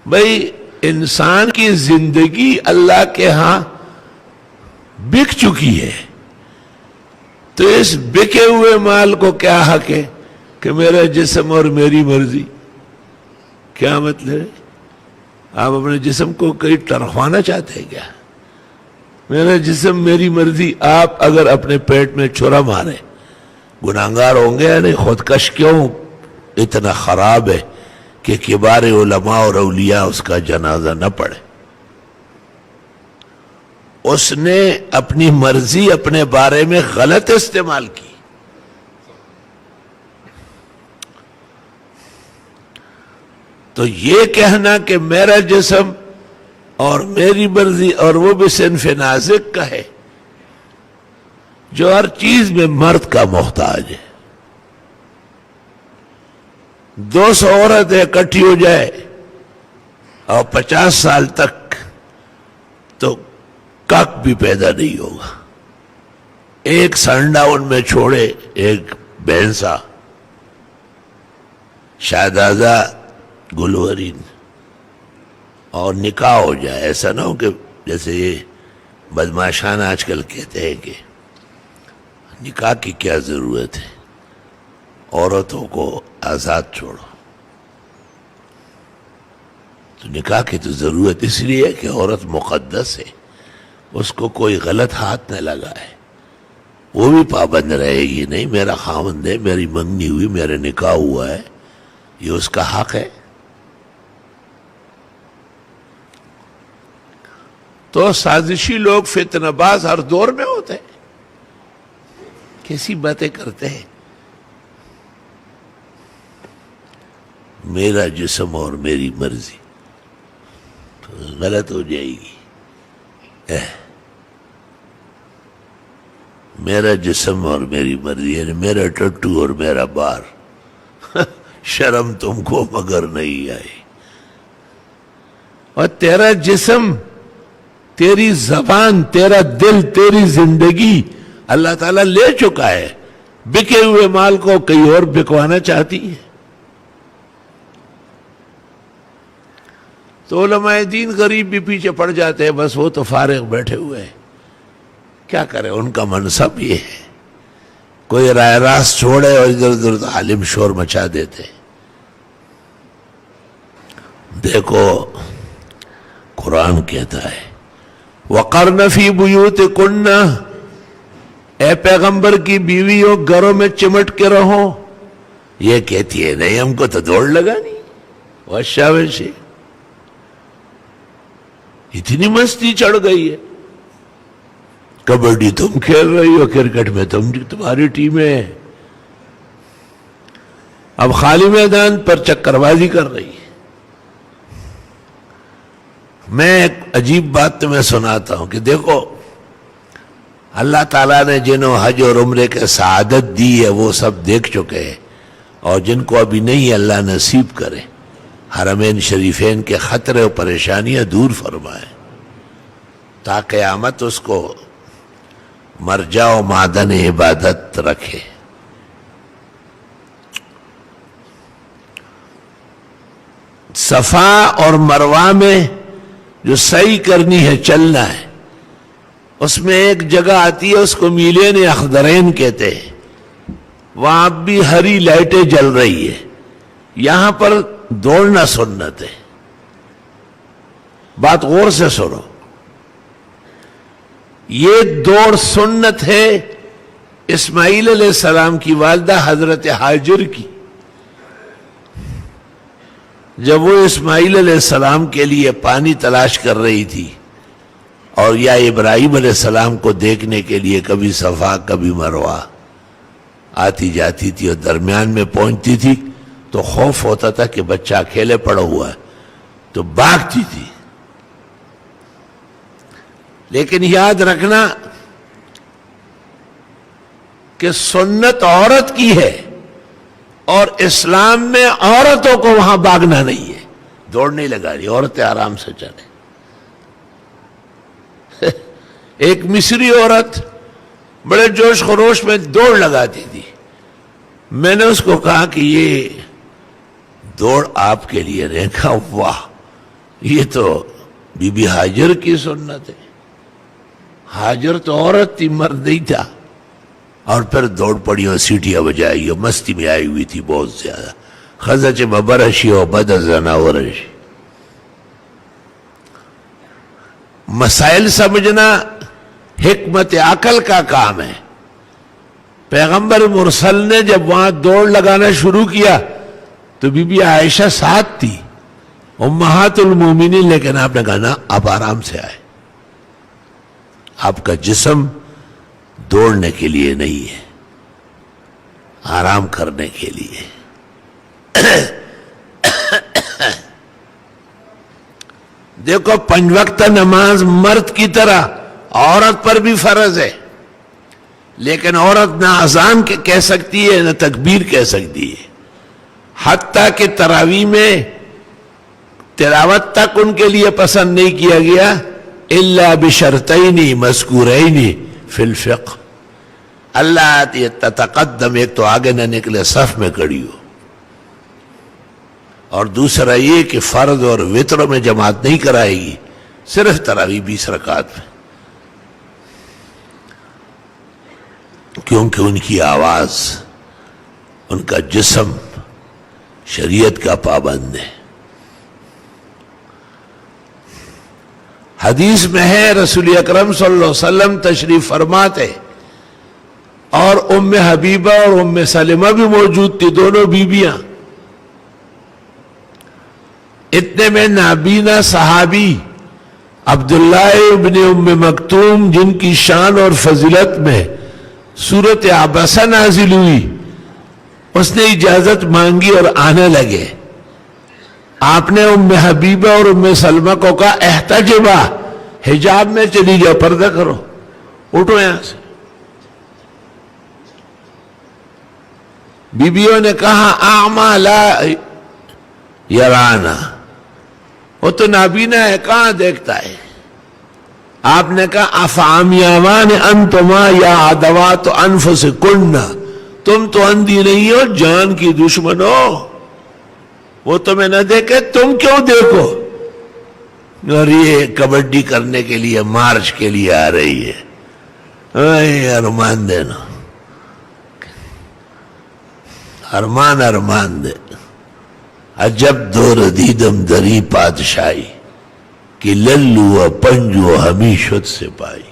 بھائی انسان کی زندگی اللہ کے ہاں بک چکی ہے، تو اس بکے ہوئے مال کو کیا حق ہے کہ میرا جسم اور میری مرضی؟ کیا مطلب ہے؟ آپ اپنے جسم کو کہیں ٹرخوانا چاہتے ہیں کیا؟ میرا جسم میری مرضی. آپ اگر اپنے پیٹ میں چھرا مارے گناہگار ہوں گے یا نہیں؟ خودکش کیوں اتنا خراب ہے کہ کبار علماء اور اولیاء اس کا جنازہ نہ پڑھے. اس نے اپنی مرضی اپنے بارے میں غلط استعمال کی. تو یہ کہنا کہ میرا جسم اور میری مرضی، اور وہ بھی صنف نازک کا ہے جو ہر چیز میں مرد کا محتاج ہے. 200 عورتیں اکٹھی ہو جائے اور 50 سال تک تو کک بھی پیدا نہیں ہوگا. ایک سانڈا ان میں چھوڑے، ایک بھینسا، شہزادہ گلورین، اور نکاح ہو جائے. ایسا نہ ہو کہ جیسے یہ بدماشان آج کل کہتے ہیں کہ نکاح کی کیا ضرورت ہے، عورتوں کو آزاد چھوڑو. تو نکاح کی تو ضرورت اس لیے ہے کہ عورت مقدس ہے، اس کو کوئی غلط ہاتھ نہ لگائے. وہ بھی پابند رہے گی، نہیں میرا خاوند ہے، میری منگنی ہوئی، میرا نکاح ہوا ہے، یہ اس کا حق ہے. تو سازشی لوگ فتنہ باز ہر دور میں ہوتے ہیں، کیسی باتیں کرتے ہیں. میرا جسم اور میری مرضی غلط ہو جائے گی. میرا جسم اور میری مرضی یعنی میرا ٹٹو اور میرا بار. شرم تم کو مگر نہیں آئی. اور تیرا جسم، تیری زبان، تیرا دل، تیری زندگی اللہ تعالیٰ لے چکا ہے. بکے ہوئے مال کو کہیں اور بکوانا چاہتی ہے. تو علماء دین غریب بھی پیچھے پڑ جاتے ہیں، بس وہ تو فارغ بیٹھے ہوئے ہیں، کیا کرے، ان کا منصب یہ ہے. کوئی رائے راست چھوڑے اور ادھر ادھر عالم شور مچا دیتے. دیکھو قرآن کہتا ہے وَقَرْنَ فِي بُيُوتِكُنَّ، اے پیغمبر کی بیویوں گھروں میں چمٹ کے رہو. یہ کہتی ہے نہیں ہم کو تو دوڑ لگانی، وَالشَّاوِشِ، اتنی مستی چڑھ گئی ہے. کبڈی تم کھیل رہی ہو، کرکٹ میں تمہاری ٹیمیں ہیں، اب خالی میدان پر چکر بازی کر رہی ہے. میں ایک عجیب بات تمہیں سناتا ہوں کہ دیکھو اللہ تعالیٰ نے جنہوں حج اور عمرے کے سعادت دی ہے وہ سب دیکھ چکے ہیں، اور جن کو ابھی نہیں اللہ نصیب کرے حرمین شریفین کے خطرے و پریشانیاں دور فرمائے، تا قیامت اس کو مرجع و معدن عبادت رکھے. صفا اور مروہ میں جو سعی کرنی ہے، چلنا ہے، اس میں ایک جگہ آتی ہے اس کو میلین اخضرین کہتے ہیں. وہاں بھی ہری لائٹیں جل رہی ہے. یہاں پر دوڑنا سنت ہے. بات غور سے سنو، یہ دوڑ سنت ہے اسماعیل علیہ السلام کی والدہ حضرت ہاجر کی. جب وہ اسماعیل علیہ السلام کے لیے پانی تلاش کر رہی تھی اور یا ابراہیم علیہ السلام کو دیکھنے کے لیے کبھی صفا کبھی مروہ آتی جاتی تھی اور درمیان میں پہنچتی تھی تو خوف ہوتا تھا کہ بچہ اکیلے پڑا ہوا ہے تو بھاگتی تھی. لیکن یاد رکھنا کہ سنت عورت کی ہے اور اسلام میں عورتوں کو وہاں بھاگنا نہیں ہے. دوڑ نہیں لگا رہی، عورتیں آرام سے چلیں. ایک مصری عورت بڑے جوش خروش میں دوڑ لگاتی تھی. میں نے اس کو کہا کہ یہ دوڑ آپ کے لیے نہیں. کہا واہ یہ تو بی بی ہاجر کی سنت ہے. ہاجر تو عورت تھی، مرد نہیں تھا. اور پھر دوڑ پڑی اور سیٹیاں بجائی اور مستی میں آئی ہوئی تھی بہت زیادہ. خزچ مبرشی اور بدزنا ورشی. مسائل سمجھنا حکمت عقل کا کام ہے. پیغمبر مرسل نے جب وہاں دوڑ لگانا شروع کیا تو بی بی عائشہ ساتھ تھی، امہات المومنین، لیکن آپ نے کہا نا آپ آرام سے آئے. آپ کا جسم دوڑنے کے لیے نہیں ہے، آرام کرنے کے لیے. دیکھو 5 وقت نماز مرد کی طرح عورت پر بھی فرض ہے، لیکن عورت نہ اذان کہہ سکتی ہے نہ تکبیر کہہ سکتی ہے. حتیٰ کہ تراویح میں تلاوت تک ان کے لیے پسند نہیں کیا گیا الا بشرطین مذکورین فی الفقہ. اللہ تتقدم، ایک تو آگے نہ نکلے صف میں کھڑی ہو، اور دوسرا یہ کہ فرض اور وتر میں جماعت نہیں کرائے گی، صرف تراویح 20 رکعت میں. کیونکہ ان کی آواز، ان کا جسم شریعت کا پابند ہے. حدیث میں ہے رسول اکرم صلی اللہ علیہ وسلم تشریف فرماتے اور ام حبیبہ اور ام سلمہ بھی موجود تھی، دونوں بیویاں. اتنے میں نابینا صحابی عبداللہ ابن ام مکتوم، جن کی شان اور فضیلت میں سورت عبسہ نازل ہوئی، اس نے اجازت مانگی اور آنے لگے. آپ نے ام حبیبہ اور ام سلمہ کو کہا احتجبا، حجاب میں چلی جاؤ، پردہ کرو، اٹھو یہاں سے. بیویوں نے کہا اعمیٰ لا یرانا، وہ تو نابینا ہے، کہاں دیکھتا ہے. آپ نے کہا افعمیاوان انتما یا عدوات انفسکن، تم تو اندھی نہیں ہو، جان کی دشمن ہو، وہ تمہیں نہ دیکھے تم کیوں دیکھو. اور یہ کبڈی کرنے کے لیے، مارچ کے لیے آ رہی ہے. ارمان دینا، ارمان دے. عجب دور دیدم دری پادشاہی، کہ للو و پنجو ہمی شد سے پائی.